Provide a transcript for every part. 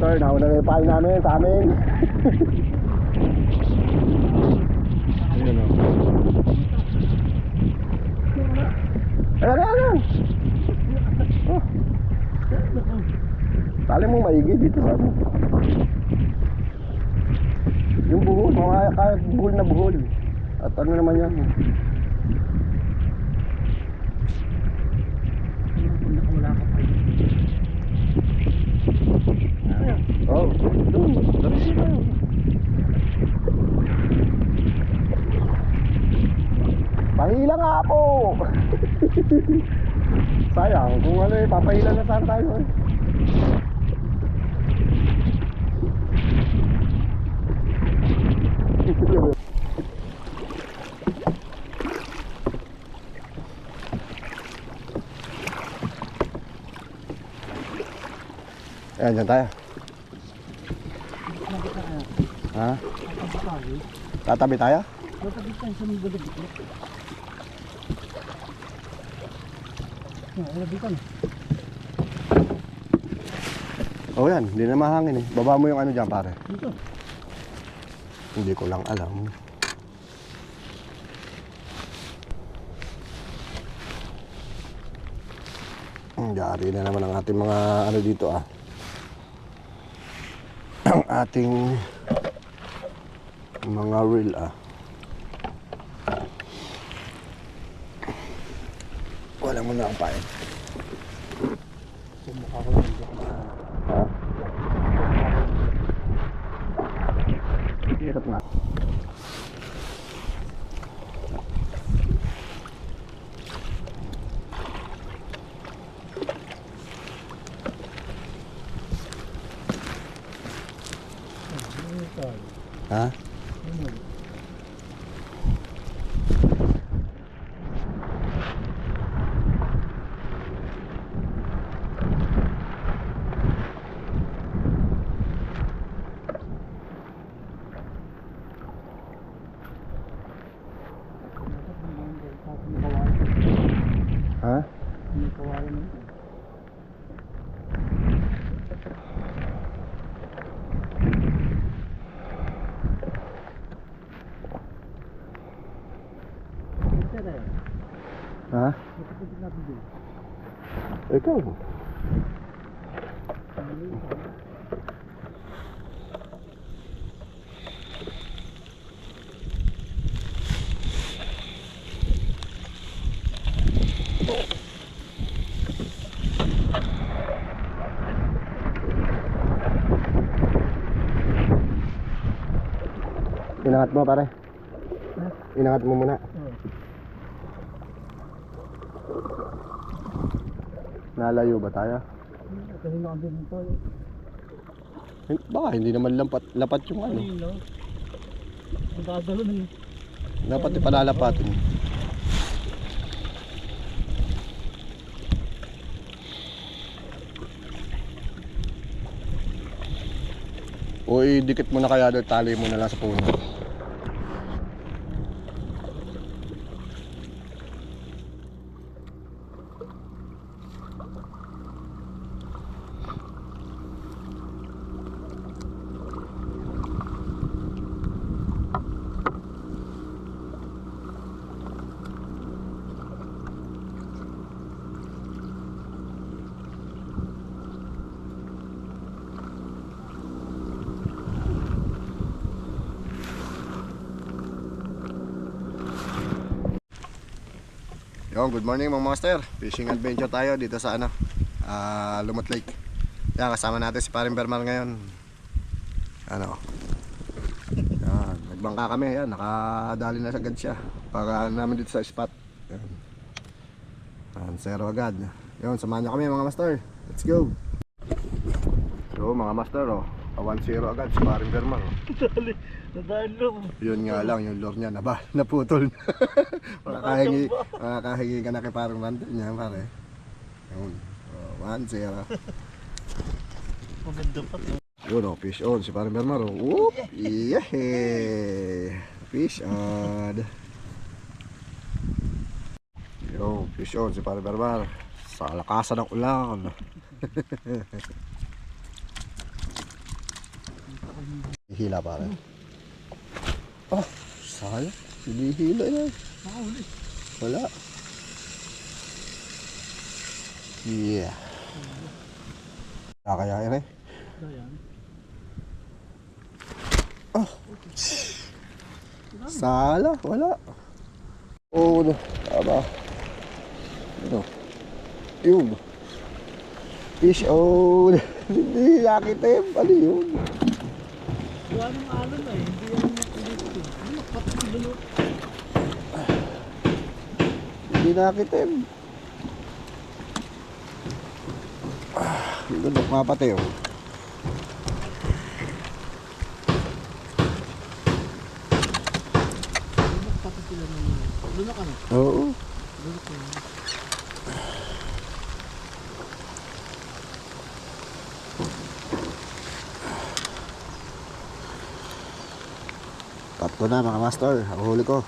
master, nauna na yung pahal namin sa amin. Ayun o. Ayan. Oh. Tali mong maigi dito sa ano. Yung buhol, mga kahit buhol na buhol. At ano naman yan? Oh, doon. Pahila nga po. Sayang, kung ano eh, papahila na saan tayo eh. Ayan, dyan tayo. Ha? Tatabi tayo? Tatabi tayo sa mga gabi. Oh yan, hindi na mahangin eh. Baba mo yung ano dyan pare. Dito. Hindi ko lang alam. Yari na naman ang ating mga ano dito ah. Ang ating mga reel ah. Wala mo na ang pain. Sumukha ko lang dito. Ha? Hirap nga. Ha? Ha? May kawalan nito. Ha? Ikaw. Inangat mo pare. Inangat mo muna. Nalayo ba tayo? Kasi nakabili nito eh. Baka hindi naman lapat yung ano. Ang dadalo na yun. Dapat ipalalapatin. O idikit mo na kaya doon, tali mo na lang sa puno. Yo, good morning mga master. Fishing adventure tayo dito sa ano, Lumot Lake. Yan, kasama natin si Paring Bermar ngayon. Ano? Yan, nagbangka kami. Yan, nakadali na agad siya. Para namin dito sa spot. Yan. Yan, zero agad. Yun, samahan niyo kami mga master. Let's go. So mga master, 1-0 agad si Paring Bermar. Nadaan lang. Yun nga lang, yung lure niya naputol. Makakahingi ka na kay Paring Randall niya pare. Yun, 1-0. Maganda pa to. Yun fish on si Paring Bermar. Whoop! Yeah! Fish on. Yo, fish on si Paring Bermar. Sa lakasan ng ulan. Hila pare. Oh, sayang. Hinihila yan. Nakahuli. Wala. Yeah. Kakayain eh. Dayan. Oh. Sala, wala. Oh, no. Tama. Ano? Yun. Fish on. Hindi nakitim. Ano yun? Wala nang alon na eh. Hindi yan makulit. Ano nakapatak sa dulo? Hindi nakitim. Yung ganda, mapatay oh. Nakapatak sila ng lunok ano? Oo. Lunok na. Cut ko na mga master. Ang huli ko.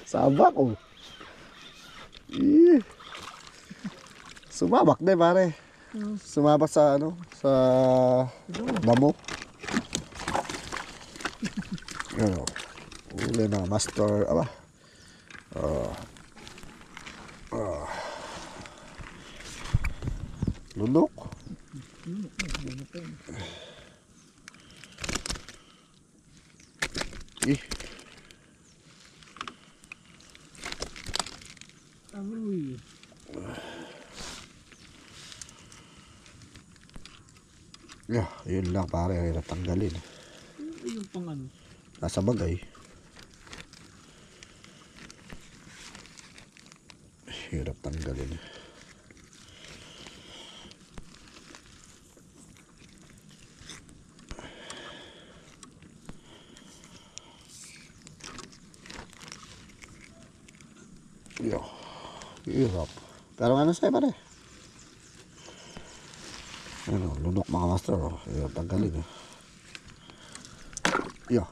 Sabak oh. Eh. Sumabak din pare. Sumabak sa ano, sa damo. Ano? Uli na master, aba. Lunok. Ih, Aroy. yeah, yun lang pare, hirap tanggalin. Yung pang ano? Nasa bagay. Hirap tanggalin. Yo, hirap. Pero ano sa'yo pare? Ano, lunok mga master. Oh. Hirap tanggalin. Yo,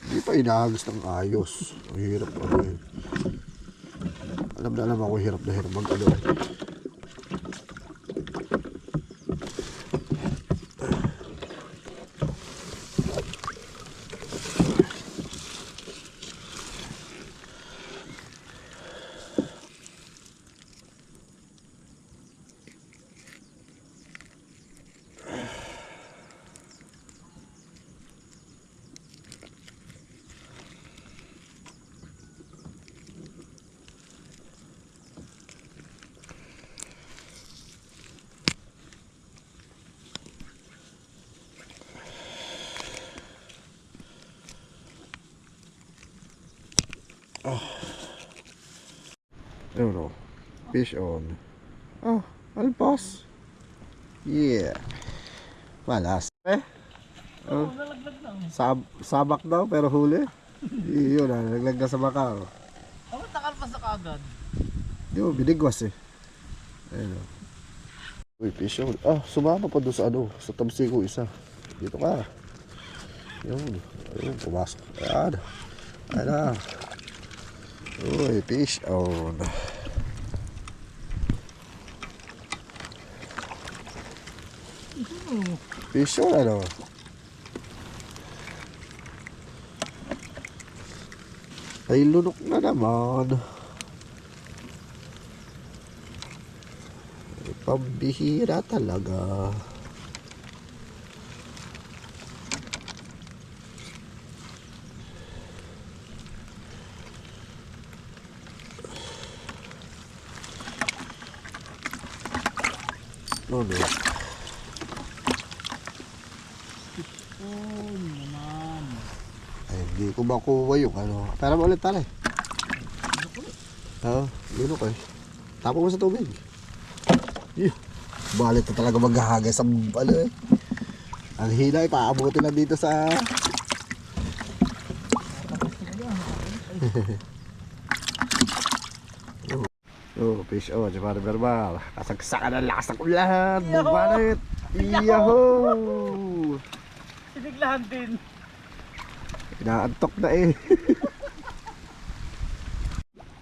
di pa inahagis ng ayos. Ang hirap ano eh. Alam na alam ako hirap na hirap mag-ano. Ayun o. Fish on. Oh, alpas. Yeah. Malas. Oh, Nalaglag na. sabak daw pero huli. Yun na, naglag na sa baka. Oh. Ako takalpas na kaagad. Di mo, binigwas eh. Ayun o. Uy, fish on. Ah, sumama pa doon sa ano, sa tamsi ko isa. Dito ka. Yun. Ayun, pumasok. Ayan. Ayan na. Uy, fish on. Fish on ano? Ay, lunok na naman. Ay, pambihira talaga. No, no. Oh, naman. Ay, hindi ko makuha yung ano. Pera mo ulit tali. Oo, lunok eh. Tapo mo sa tubig. Yeah. Balit na talaga maghahagay sa ano eh. Ang hina eh, paabuti na dito sa... Oh, fish on, si Pare Verbal. Kasagsakan ang lakas ng ulan. Balit. Yahoo! Siniglahan din. Inaantok na eh.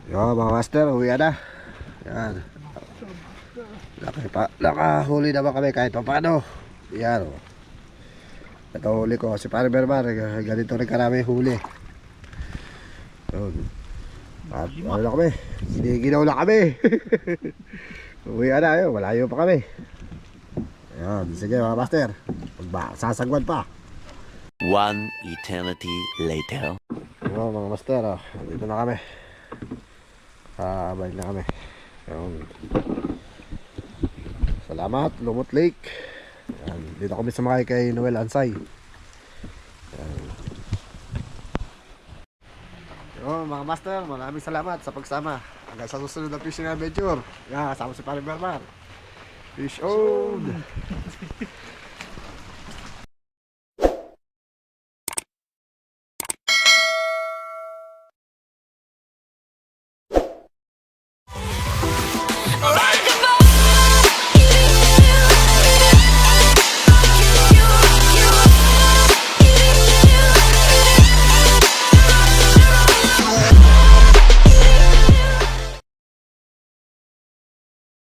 Yo, mga master, uwi na. Yan. Nakahuli naman kami kahit pa paano. Yan o. Ito huli ko. Si Pare Berbar, ganito rin karami huli. Yun. At ano na kami. Giniginaw na kami. Uwi na yun. Malayo pa kami. Yan. Sige mga master. Sasagwan pa. One eternity later. Yo, mga master, dito na kami. Balik na kami. Yun. Salamat, Lumot Lake. Yan. Dito kami sumakay kay Noel Ansay. Yan. Yun, mga master, maraming salamat sa pagsama. Hanggang sa susunod na fishing adventure. Yan, kasama si Pare Berbar. Fish on!